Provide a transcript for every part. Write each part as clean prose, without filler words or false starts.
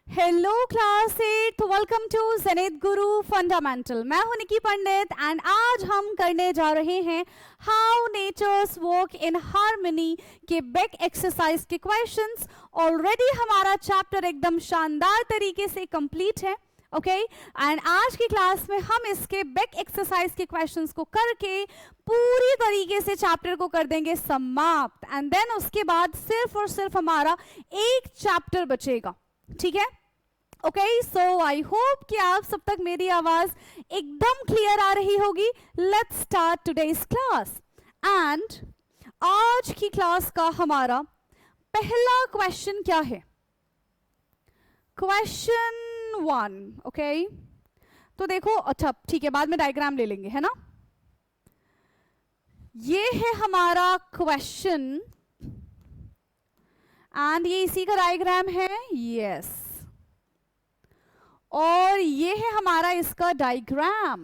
Hello class 8, welcome to Zenith Guru fundamental. मैं हूं निकी पंडित and आज हम करने जा रहे हैं how natures work in harmony के बेक एक्सरसाइज के क्वेश्चंस। ऑलरेडी हमारा चैप्टर एकदम शानदार तरीके से कंप्लीट है, ओके एंड आज की क्लास में हम इसके बेक एक्सरसाइज के क्वेश्चंस को करके पूरी तरीके से चैप्टर को कर देंगे समाप्त एंड देन उसके बाद सिर्फ और सिर्फ हमारा एक चैप्टर बचेगा। ठीक है, ओके सो आई होप कि आप सब तक मेरी आवाज एकदम क्लियर आ रही होगी। Let's start today's class and आज की क्लास का हमारा पहला क्वेश्चन क्या है? क्वेश्चन 1, ओके तो देखो, अच्छा ठीक है, बाद में डायग्राम ले लेंगे, है ना। ये है हमारा क्वेश्चन एंड ये इसी का डायग्राम है, यस और ये है हमारा इसका डायग्राम।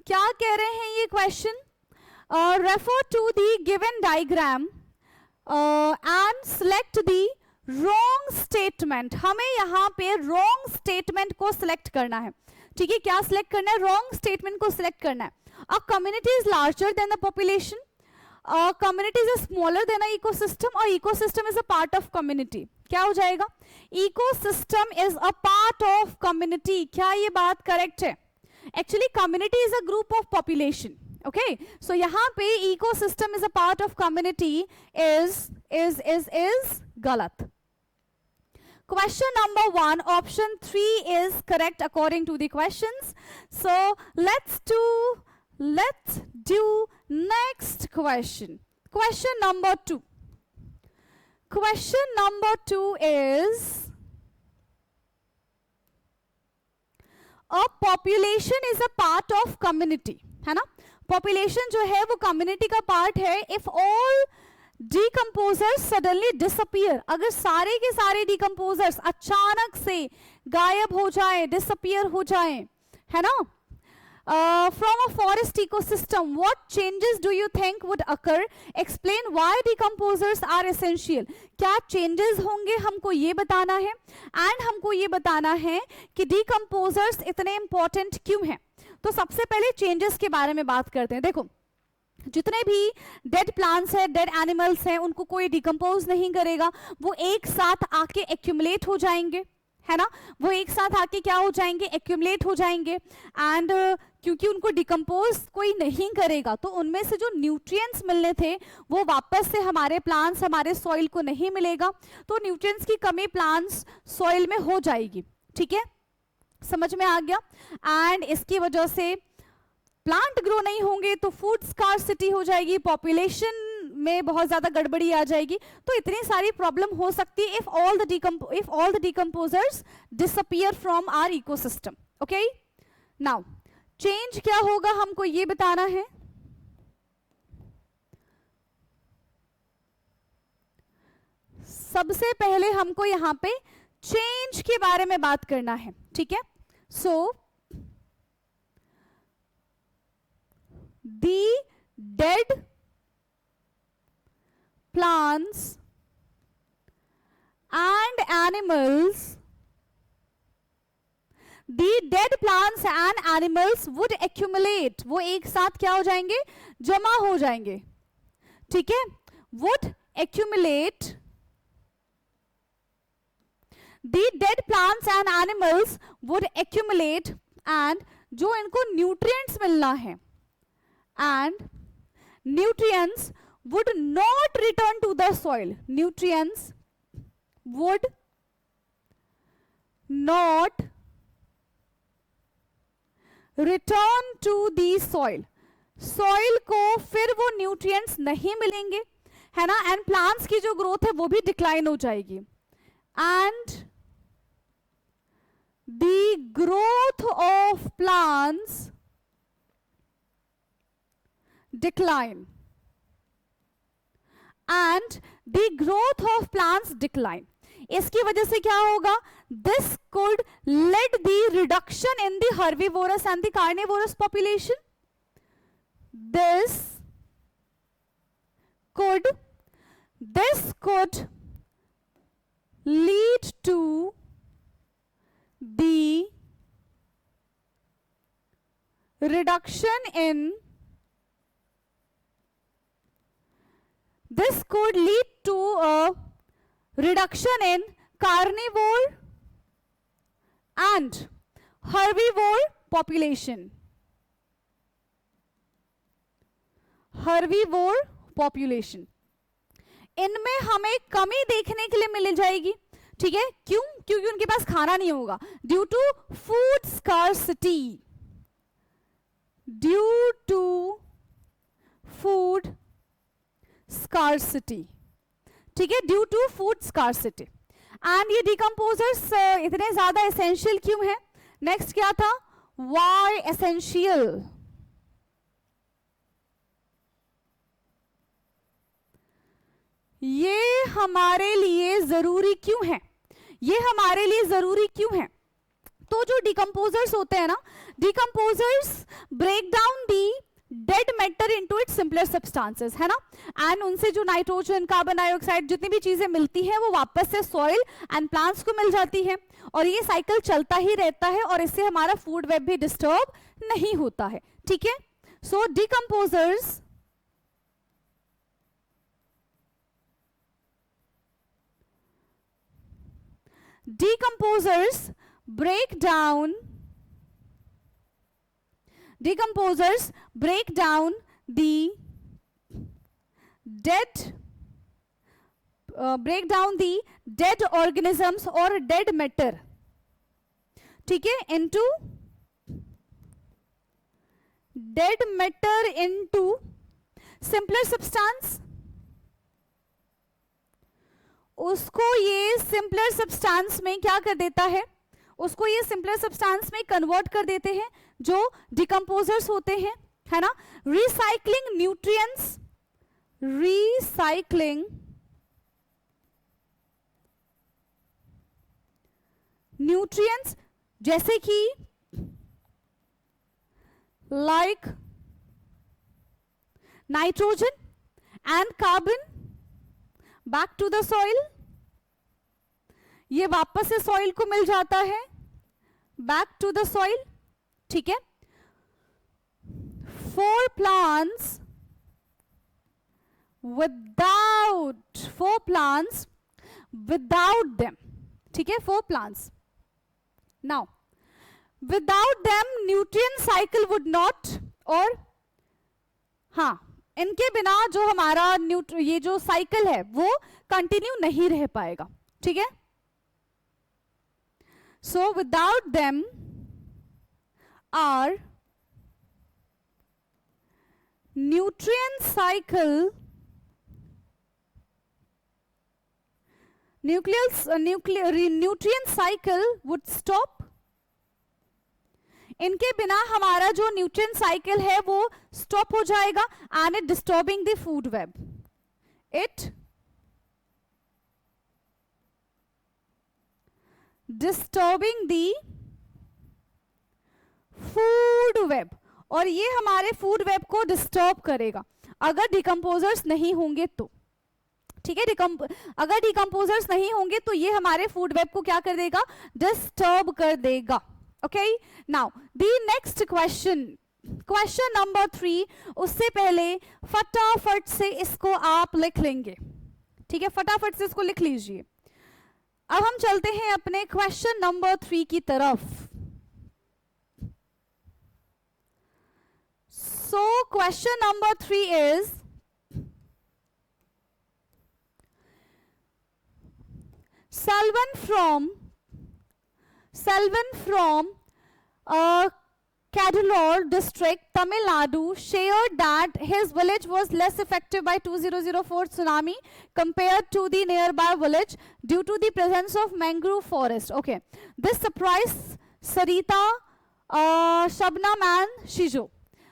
क्या कह रहे हैं ये question? Refer to the given diagram and select the wrong statement. हमें यहां पे रॉन्ग स्टेटमेंट को सिलेक्ट करना है। ठीक है, क्या सिलेक्ट करना है? रॉन्ग स्टेटमेंट को सिलेक्ट करना है। A community is larger than the population, community is smaller than an ecosystem or ecosystem is a part of community। क्या हो जाएगा? ecosystem is a part of community। क्या ये बात करेक्ट है? Actually community is a group of population, okay so यहाँ पे ecosystem is a part of community is गलत। Question number 1, option 3 is correct according to the questions। So let's do next question। Question number 2। Question number 2 is a population is a part of community, है ना। population जो है वो community का part है। if all decomposers suddenly disappear, अगर सारे के सारे decomposers अचानक से गायब हो जाए, disappear हो जाए, है ना। From a forest ecosystem, what changes do you think would occur? Explain why decomposers are essential। क्या changes होंगे हमको ये बताना है and हमको ये बताना है कि decomposers इतने important क्यों हैं। तो सबसे पहले changes के बारे में बात करते हैं। देखो, जितने भी डेड प्लांट्स है, डेड एनिमल्स हैं, उनको कोई डिकम्पोज नहीं करेगा, वो एक साथ आके एक्यूमुलेट हो जाएंगे, है ना। वो एक साथ आके क्या हो जाएंगे? एक्यूमुलेट हो जाएंगे एंड क्योंकि उनको डिकम्पोज कोई नहीं करेगा तो उनमें से जो न्यूट्रिएंट्स मिलने थे वो वापस से हमारे प्लांट्स, हमारे सॉइल को नहीं मिलेगा, तो न्यूट्रिएंट्स की कमी प्लांट्स सॉइल में हो जाएगी। ठीक है, समझ में आ गया। एंड इसकी वजह से प्लांट ग्रो नहीं होंगे तो फूड स्कार्सिटी हो जाएगी, पॉपुलेशन में बहुत ज्यादा गड़बड़ी आ जाएगी, तो इतनी सारी प्रॉब्लम हो सकती है if all the decomposers disappear from our ecosystem. Okay, now change क्या होगा हमको ये बताना है। सबसे पहले हमको यहां पे चेंज के बारे में बात करना है। ठीक है, सो the dead plants and animals, the dead plants and animals would accumulate, वो एक साथ क्या हो जाएंगे? जमा हो जाएंगे। ठीक है, would accumulate, the dead plants and animals would accumulate and जो इनको न्यूट्रिएंट्स मिलना है and nutrients would not return to the soil, nutrients would not return to the soil, soil को फिर वो nutrients नहीं मिलेंगे, है ना, and plants की जो growth है वो भी decline हो जाएगी and the growth of plants decline and the growth of plants decline। इसकी वजह से क्या होगा? This could lead the reduction in the herbivorous and the carnivorous population। This could lead to the reduction in, this could lead to a reduction in carnivore and herbivore population. Herbivore population, इनमें हमें कमी देखने के लिए मिल जाएगी, ठीक है। क्यों? क्योंकि उनके पास खाना नहीं होगा, due to food scarcity, due to food scarcity, ठीक है, due to food scarcity. And ये डिकम्पोजर्स इतने ज्यादा एसेंशियल क्यों है? नेक्स्ट क्या था? Why essential? ये हमारे लिए जरूरी क्यों है? ये हमारे लिए जरूरी क्यों है? तो जो डिकम्पोजर्स होते हैं ना, decomposers break down the dead matter into its simpler substances, है ना। एंड उनसे जो नाइट्रोजन, कार्बन डाइऑक्साइड, जितनी भी चीजें मिलती हैं वो वापस से सॉइल एंड प्लांट्स को मिल जाती है, और ये साइकिल चलता ही रहता है, और इससे हमारा फूड वेब भी डिस्टर्ब नहीं होता है, ठीक है। सो decomposers break down the dead organisms or dead matter, ठीक है, into dead matter into simpler substance। उसको ये सिंपलर सब्सटेंस में क्या कर देता है? उसको ये सिंपलर सब्सटेंस में कन्वर्ट कर देते हैं, जो डिकम्पोजर्स होते हैं, है ना। रिसाइक्लिंग न्यूट्रिएंट्स जैसे कि like nitrogen and carbon back to the soil, ये वापस से सॉइल को मिल जाता है, बैक टू द सॉइल, ठीक है। फॉर प्लांट्स विदाउट देम, ठीक है, for plants. Now without them nutrient cycle would not, और हाँ, इनके बिना जो हमारा ये जो साइकिल है वो कंटिन्यू नहीं रह पाएगा, ठीक है। So without them our nutrient cycle would stop. इनके बिना हमारा जो न्यूट्रिएंट साइकिल है वो स्टॉप हो जाएगा, and it disturbing the food web, it disturbing the food web, और ये हमारे फूड वेब को डिस्टर्ब करेगा अगर डिकम्पोजर्स नहीं होंगे तो, ठीक है। अगर डिकम्पोजर्स नहीं होंगे तो ये हमारे फूड वेब को क्या कर देगा? डिस्टर्ब कर देगा। Okay, now the next question number 3, उससे पहले फटाफट से इसको आप लिख लेंगे, ठीक है, फटाफट से इसको लिख लीजिए। अब हम चलते हैं अपने क्वेश्चन नंबर 3 की तरफ। So question number 3 is, Selvan from Kadalur district, Tamil Nadu, shared that his village was less affected by 2004 tsunami compared to the nearby village due to the presence of mangrove forest. Okay, this surprised Sarita, Shabnam and Shijo.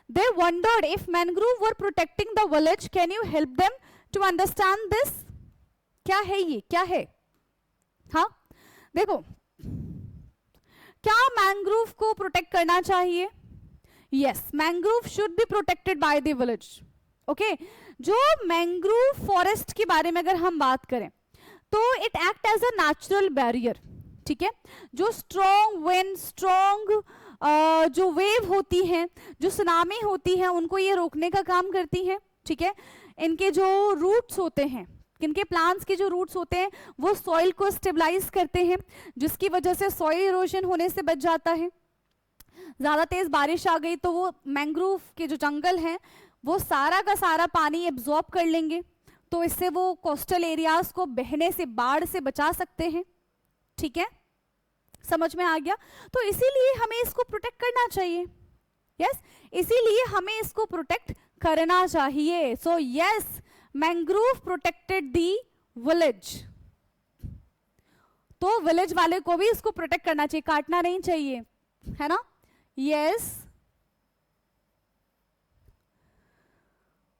They wondered if mangrove were protecting the village. Can you help them to understand this? क्या है ये? क्या है? हाँ, देखो, क्या mangrove को protect करना चाहिए? Yes, mangrove should be protected by the village. Okay, जो मैंग्रोव फॉरेस्ट के बारे में अगर हम बात करें तो it act as a natural barrier, ठीक है। जो स्ट्रॉन्ग विंड, स्ट्रॉन्ग जो वेव होती हैं, जो सुनामी होती है, उनको ये रोकने का काम करती है, ठीक है। इनके जो रूट्स होते हैं, इनके प्लांट्स के जो रूट्स होते हैं वो सॉइल को स्टेबलाइज करते हैं, जिसकी वजह से सॉइल इरोजन होने से बच जाता है। ज़्यादा तेज बारिश आ गई तो वो मैंग्रोव के जो जंगल हैं वो सारा का सारा पानी एब्जॉर्ब कर लेंगे, तो इससे वो कोस्टल एरियाज को बहने से, बाढ़ से बचा सकते हैं, ठीक है। समझ में आ गया? तो इसीलिए हमें इसको प्रोटेक्ट करना चाहिए, यस, इसीलिए हमें इसको प्रोटेक्ट करना चाहिए। So yes, mangrove protected the village, तो विलेज वाले को भी इसको प्रोटेक्ट करना चाहिए, काटना नहीं चाहिए, है ना। यस,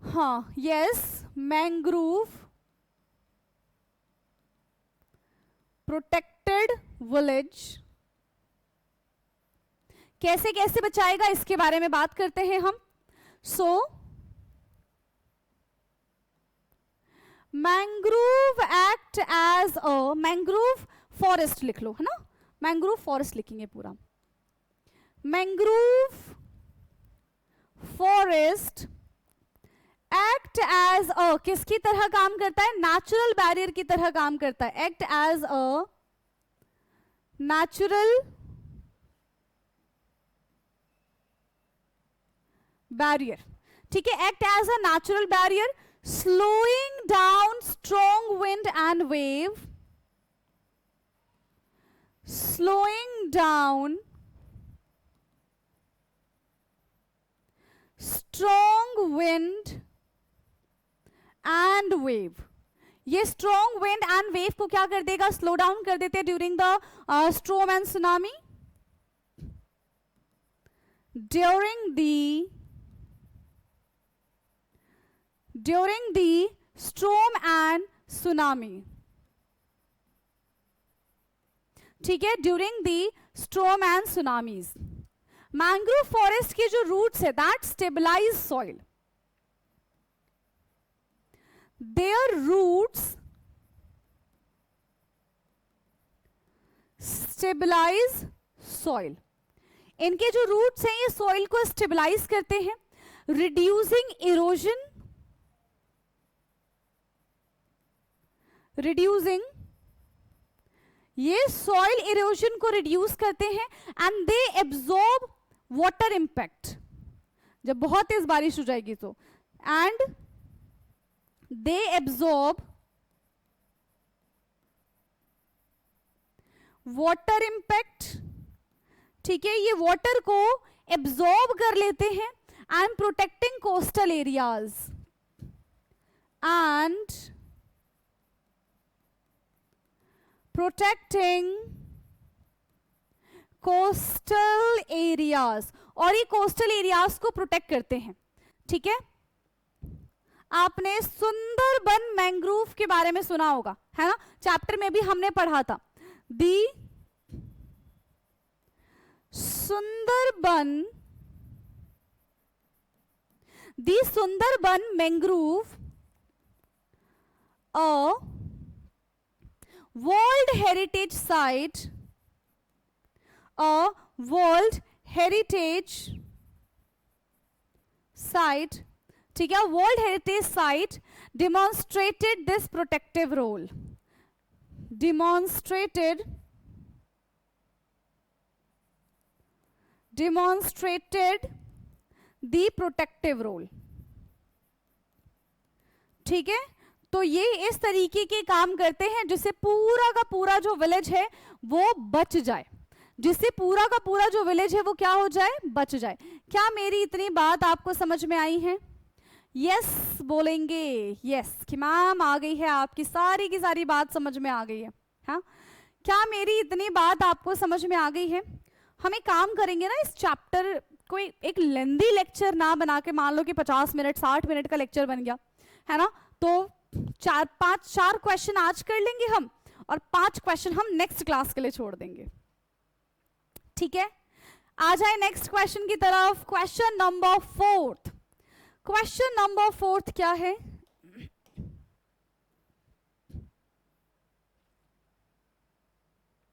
हाँ, यस, मैंग्रोव प्रोटेक्टेड विलेज। कैसे कैसे बचाएगा इसके बारे में बात करते हैं हम। So mangrove act as a, mangrove forest लिख लो, है ना, मैंग्रोव फॉरेस्ट लिखेंगे पूरा। Mangrove forest act as a, किसकी तरह काम करता है? नेचुरल बैरियर की तरह काम करता है। Act as a natural barrier, ठीक है। Act as a natural barrier, slowing down strong wind and wave, slowing down strong wind and wave। ये strong wind and wave को क्या कर देगा? स्लो डाउन कर देते हैं during the storm and tsunami, during the storm and tsunami, ठीक है, during the storm and tsunamis। Mangrove forest के जो रूट्स है that stabilize soil, there roots stabilize soil. इनके जो रूट्स हैं ये सॉइल को स्टेबलाइज करते हैं, रिड्यूसिंग इरोजन, रिड्यूसिंग, ये सॉइल इरोजन को रिड्यूस करते हैं, and they absorb water impact, जब बहुत तेज बारिश हो जाएगी तो, and they absorb water impact, ठीक है, ये वाटर को एब्जॉर्ब कर लेते हैं, and protecting coastal areas, and protecting coastal areas, और ये कोस्टल एरियाज को प्रोटेक्ट करते हैं, ठीक है। आपने सुंदरबन मैंग्रोव के बारे में सुना होगा, है ना, चैप्टर में भी हमने पढ़ा था। दी Sundarban mangrove, a World Heritage Site, a World Heritage Site, ठीक है, World Heritage Site demonstrated this protective role, demonstrated the protective role, ठीक है। तो ये इस तरीके के काम करते हैं जिससे पूरा का पूरा जो विलेज है वो बच जाए, जिससे पूरा का पूरा जो विलेज है वो क्या हो जाए? बच जाए। क्या मेरी इतनी बात आपको समझ में आई है? यस बोलेंगे, यस कि मैम आ गई है, आपकी सारी की सारी बात समझ में आ गई है। हाँ, क्या मेरी इतनी बात आपको समझ में आ गई है? हम एक काम करेंगे ना, इस चैप्टर को एक लेंदी लेक्चर ना बना के, मान लो कि 50 मिनट 60 मिनट का लेक्चर बन गया, है ना, तो चार क्वेश्चन आज कर लेंगे हम, और 5 क्वेश्चन हम नेक्स्ट क्लास के लिए छोड़ देंगे, ठीक है। आ जाए नेक्स्ट क्वेश्चन की तरफ। क्वेश्चन नंबर 4, क्वेश्चन नंबर 4 क्या है?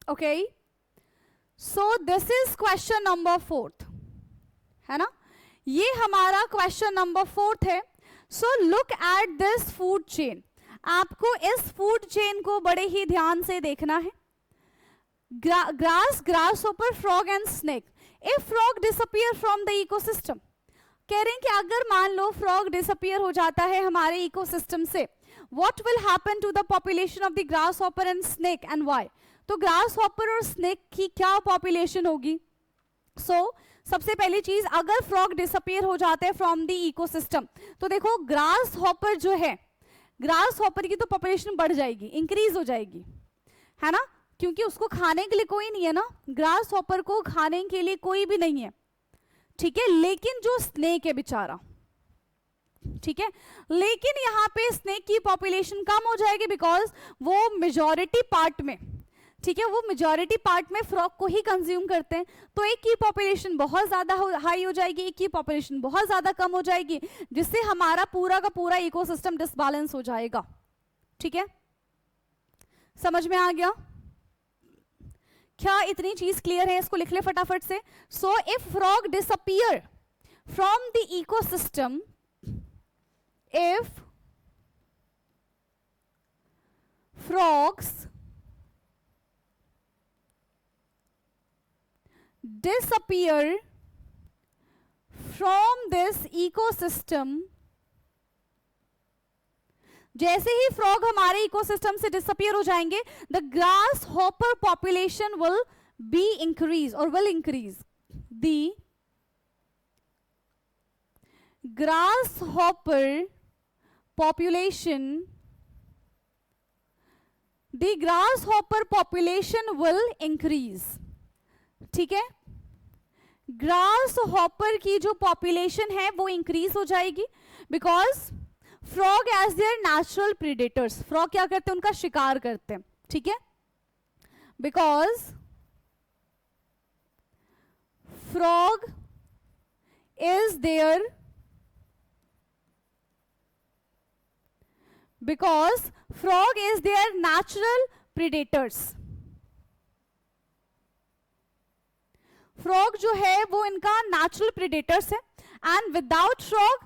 Okay, so this is question number 4, है ना, ये हमारा क्वेश्चन नंबर 4 है. So look at this food chain. आपको इस फूड चेन को बड़े ही ध्यान से देखना है. Grass, grasshopper, frog and snake. If frog disappear from the ecosystem, कह रहे हैं कि अगर मान लो फ्रॉग डिसअपियर हो जाता है हमारे इकोसिस्टम से, what will happen to the population of the grasshopper and snake and why. तो ग्रासहॉपर और स्नेक की क्या पॉपुलेशन होगी. सबसे पहली चीज, अगर फ्रॉग डिसअपियर हो जाते हैं फ्रॉम द इकोसिस्टम, तो देखो ग्रास हॉपर जो है, ग्रास हॉपर की तो पॉपुलेशन बढ़ जाएगी, इंक्रीज हो जाएगी, है ना, क्योंकि उसको खाने के लिए कोई नहीं है ना, ग्रास हॉपर को खाने के लिए कोई भी नहीं है. ठीक है, लेकिन जो स्नेक है बेचारा, ठीक है, लेकिन यहाँ पे स्नेक की पॉपुलेशन कम हो जाएगी बिकॉज वो मेजॉरिटी पार्ट में, ठीक है, वो मेजॉरिटी पार्ट में फ्रॉग को ही कंज्यूम करते हैं. तो एक की पॉपुलेशन बहुत ज्यादा हाई हो जाएगी, एक की पॉपुलेशन बहुत ज्यादा कम हो जाएगी, जिससे हमारा पूरा का पूरा इकोसिस्टम डिसबैलेंस हो जाएगा. ठीक है, समझ में आ गया क्या? इतनी चीज क्लियर है, इसको लिख ले फटाफट से. So if frog disappear from the ecosystem, if frogs disappear from this ecosystem, जैसे ही फ्रॉग हमारे इकोसिस्टम से डिसअपियर हो जाएंगे, the grasshopper population will be increase और will increase. The grasshopper population, the grasshopper population will increase. ठीक है, grass hopper की जो पॉपुलेशन है वो इंक्रीज हो जाएगी because frog as their natural predators, frog क्या करते हैं, उनका शिकार करते हैं. ठीक है, because frog is there, because frog is their natural predators. frog जो है वो इनका natural predators है, and without frog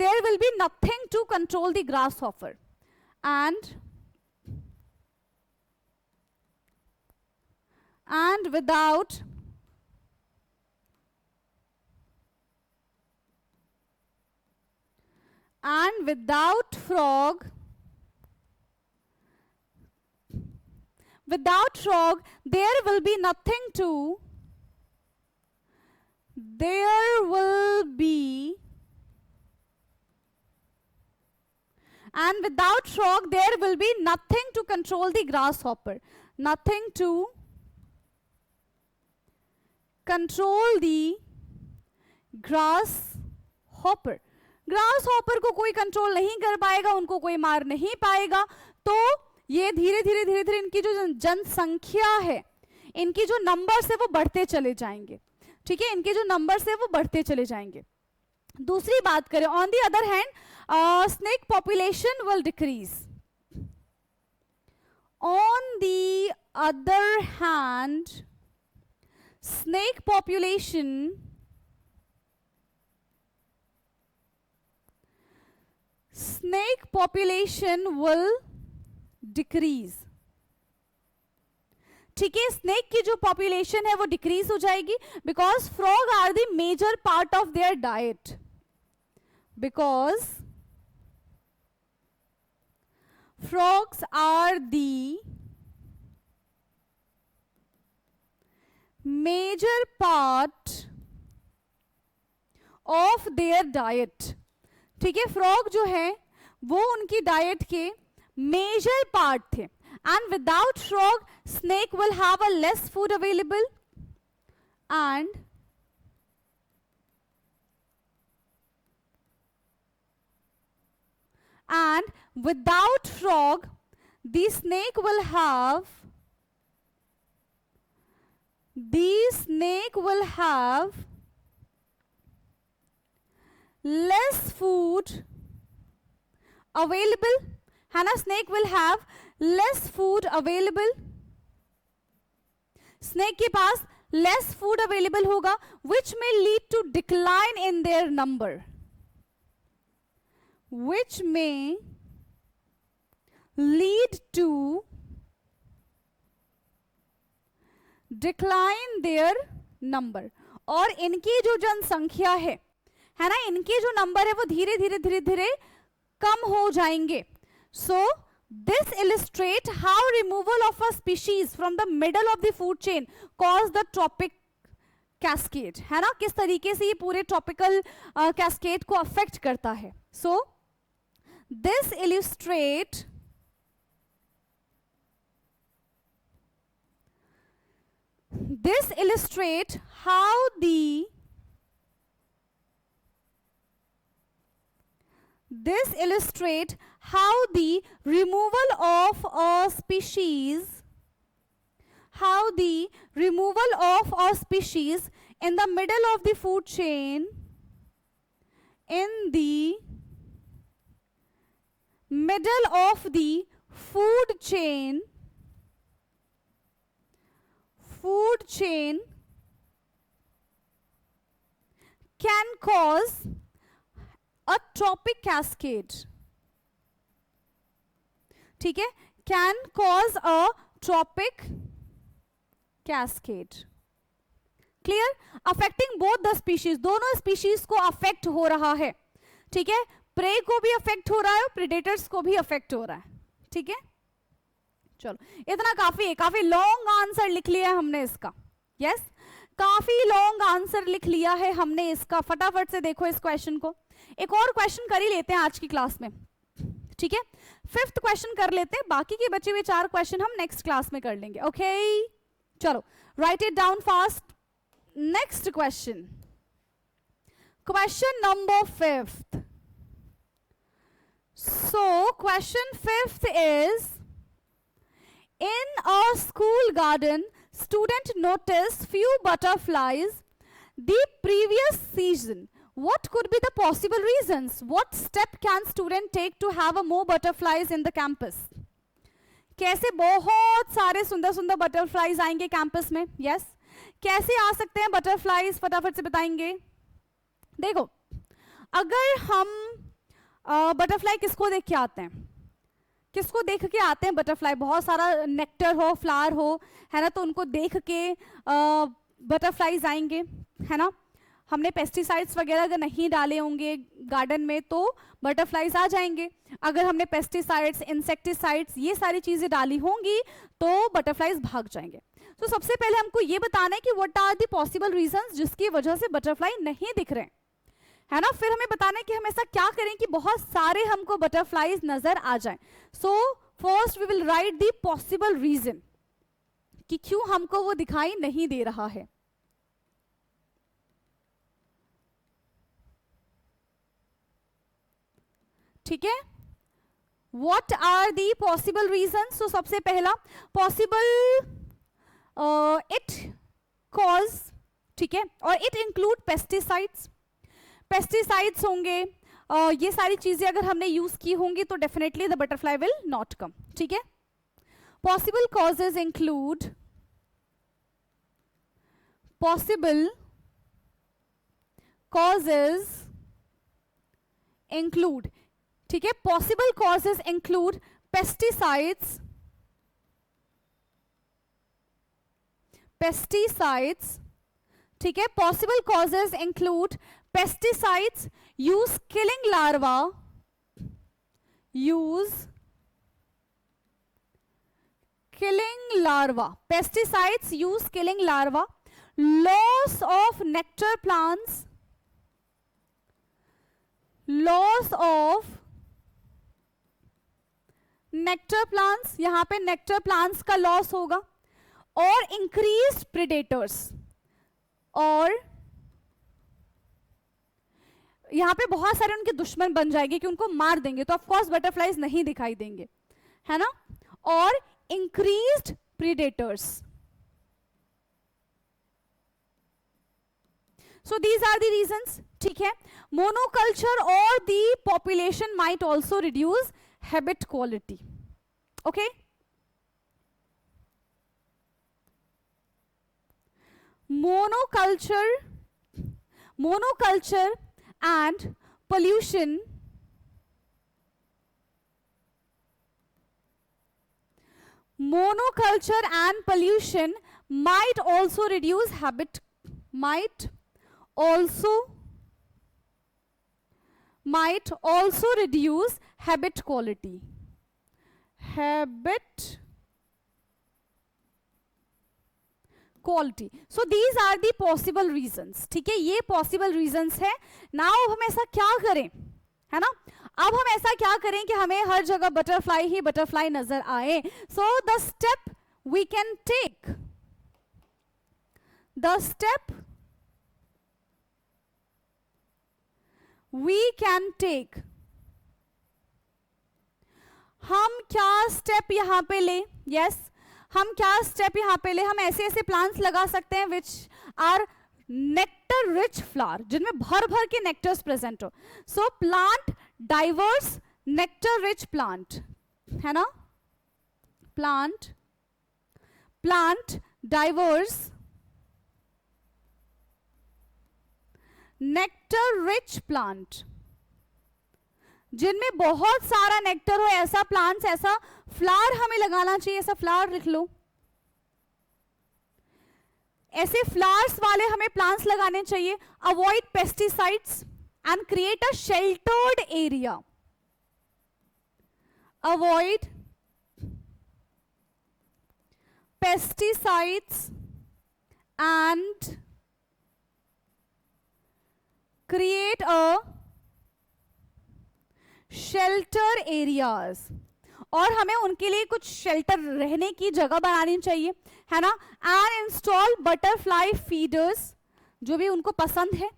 there will be nothing to control the grasshopper, and without frog, there will be nothing to, there will be, and without frog there will be nothing to control the grasshopper, nothing to control the grasshopper. Grass hopper को कोई control नहीं कर पाएगा, उनको कोई मार नहीं पाएगा. तो ये धीरे धीरे धीरे धीरे इनकी जो जनसंख्या है, इनकी जो नंबर्स है वो बढ़ते चले जाएंगे. ठीक है, इनके जो नंबर्स है वो बढ़ते चले जाएंगे. दूसरी बात करें, on the other hand snake population will decrease. On the other hand snake population will decrease. ठीक है, स्नेक की जो पॉपुलेशन है वो डिक्रीज हो जाएगी because frog are the major part of their diet, because frogs are the major part of their diet. ठीक है, फ्रॉग जो है वो उनकी डाइट के मेजर पार्ट थे, and without frog snake will have a less food available, and without frog the snake will have less food available, है ना, snake will have less food available, snake के पास लेस फूड अवेलेबल होगा, which में lead to decline in their number, which में lead to decline their number. और इनकी जो जनसंख्या है ना, इनके जो नंबर है वो धीरे धीरे धीरे धीरे कम हो जाएंगे। So this illustrate how removal of a species from the middle of the food chain cause the trophic cascade, है ना, किस तरीके से ये पूरे ट्रॉपिकल कैस्केड को अफेक्ट करता है। सो this illustrate how the removal of a species in the middle of the food chain, food chain can cause a tropic cascade, ठीक है, can cause a tropic cascade, clear, affecting both the species, दोनों species को affect हो रहा है, ठीक है, pray को भी अफेक्ट हो रहा है और प्रेडेटर्स को भी अफेक्ट हो रहा है, ठीक है। चलो इतना काफी है, काफी लॉन्ग आंसर लिख लिया हमने इसका, यस काफी लॉन्ग आंसर लिख लिया है हमने इसका। फटाफट से देखो इस क्वेश्चन को, एक और क्वेश्चन कर ही लेते हैं आज की क्लास में, ठीक है, 5th क्वेश्चन कर लेते हैं, बाकी के बचे हुए 4 क्वेश्चन हम नेक्स्ट क्लास में कर लेंगे, ओके चलो right it down fast. Next question, question number 5th। So question 5th is, in a school garden, student noticed few butterflies the previous season. What could be the possible reasons? What step can student take to have a more butterflies in the campus? कैसे बहुत सारे सुंदर सुंदर butterflies आएंगे campus में, yes कैसे आ सकते हैं बटरफ्लाइज, फटाफट से बताएंगे। देखो अगर हम बटरफ्लाई किसको देख के आते हैं, किसको देख के आते हैं बटरफ्लाई, बहुत सारा नेक्टर हो फ्लावर हो, है ना, तो उनको देख के बटरफ्लाइज आएंगे, है ना। हमने पेस्टिसाइड्स वगैरह अगर नहीं डाले होंगे गार्डन में तो बटरफ्लाइज आ जाएंगे। अगर हमने पेस्टिसाइड्स, इंसेक्टिसाइड्स ये सारी चीजें डाली होंगी तो बटरफ्लाइज भाग जाएंगे। तो सबसे पहले हमको ये बताना है कि what are the possible reasons जिसकी वजह से बटरफ्लाई नहीं दिख रहे हैं, है ना। फिर हमें बताना है कि हम ऐसा क्या करें कि बहुत सारे हमको बटरफ्लाइज नजर आ जाएं। So first we will write the possible reason कि क्यों हमको वो दिखाई नहीं दे रहा है। ठीक है, what are the possible reason. So सबसे पहला पॉसिबल इट कॉज, ठीक है, और इट इंक्लूड पेस्टिसाइड्स, पेस्टिसाइड्स होंगे, ये सारी चीजें अगर हमने यूज की होंगी तो definitely the butterfly will not come. ठीक है, possible causes include, possible causes include, ठीक है, possible causes include pesticides, pesticides, ठीक है, possible causes include pesticides use killing larva, use killing larva, pesticides use killing larva, loss of nectar plants, loss of nectar plants, यहां पे nectar plants का loss होगा, और increased predators, और यहां पे बहुत सारे उनके दुश्मन बन जाएंगे कि उनको मार देंगे तो ऑफ कोर्स बटरफ्लाइज नहीं दिखाई देंगे, है ना, और increased predators. So these are the reasons. ठीक है, मोनोकल्चर और the population might also reduce habit quality. Okay, monoculture and pollution might also reduce habit quality. So these are the possible reasons. ठीक है, ये possible reasons है. Now हम ऐसा क्या करें, है ना? अब हम ऐसा क्या करें कि हमें हर जगह बटरफ्लाई ही बटरफ्लाई नजर आए. So the step we can take, हम क्या स्टेप यहाँ पे ले? यस, हम क्या स्टेप यहाँ पे ले? हम ऐसे ऐसे प्लांट्स लगा सकते हैं which are nectar rich flower, जिनमें भर भर के नेक्टर्स प्रेजेंट हो. So plant diverse nectar rich plant, है ना? Plant diverse nectar rich plant, जिनमें बहुत सारा नेक्टर हो, ऐसा प्लांट्स, ऐसा फ्लावर हमें लगाना चाहिए. ऐसा फ्लावर लिख लो. ऐसे फ्लावर्स वाले हमें प्लांट्स लगाने चाहिए. Avoid pesticides and create a sheltered area. Avoid pesticides and create a shelter areas. और हमें उनके लिए कुछ शेल्टर, रहने की जगह बनानी चाहिए, है ना? एंड इंस्टॉल बटरफ्लाई फीडर्स, जो भी उनको पसंद है,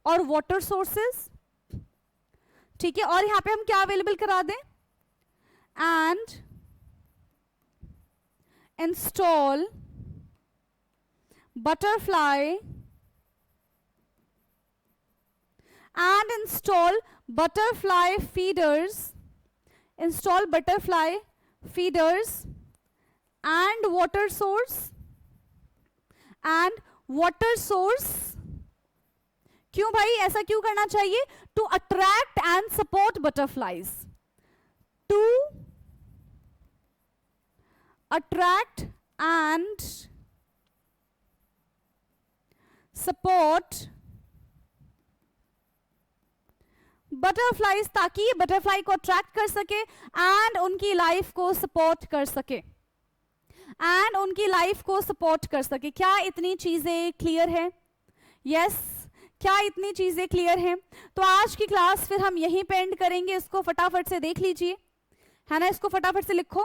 और वाटर सोर्सेस. ठीक है, और यहां पे हम क्या अवेलेबल करा दें? And install butterfly feeders and water source. क्यों भाई, ऐसा क्यों करना चाहिए? To attract and support butterflies. To attract and support butterflies, ताकि ये बटरफ्लाई को अट्रैक्ट कर सके एंड उनकी लाइफ को सपोर्ट कर सके. क्या इतनी चीजें क्लियर है? यस, क्या इतनी चीजें क्लियर हैं? तो आज की क्लास फिर हम यहीं पे एंड करेंगे. इसको फटाफट से देख लीजिए, है ना? इसको फटाफट से लिखो.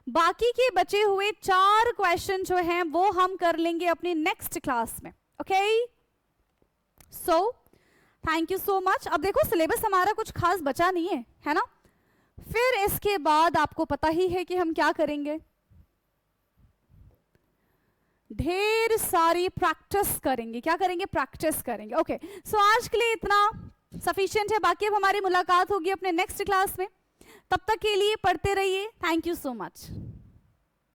बाकी के बचे हुए 4 क्वेश्चन जो हैं वो हम कर लेंगे अपनी नेक्स्ट क्लास में. Okay, so thank you so much. अब देखो, सिलेबस हमारा कुछ खास बचा नहीं है ना? फिर इसके बाद आपको पता ही है कि हम क्या करेंगे. ढेर सारी प्रैक्टिस करेंगे. क्या करेंगे? प्रैक्टिस करेंगे. ओके, सो आज के लिए इतना सफिशिएंट है. बाकी अब हमारी मुलाकात होगी अपने नेक्स्ट क्लास में. तब तक के लिए पढ़ते रहिए. Thank you so much.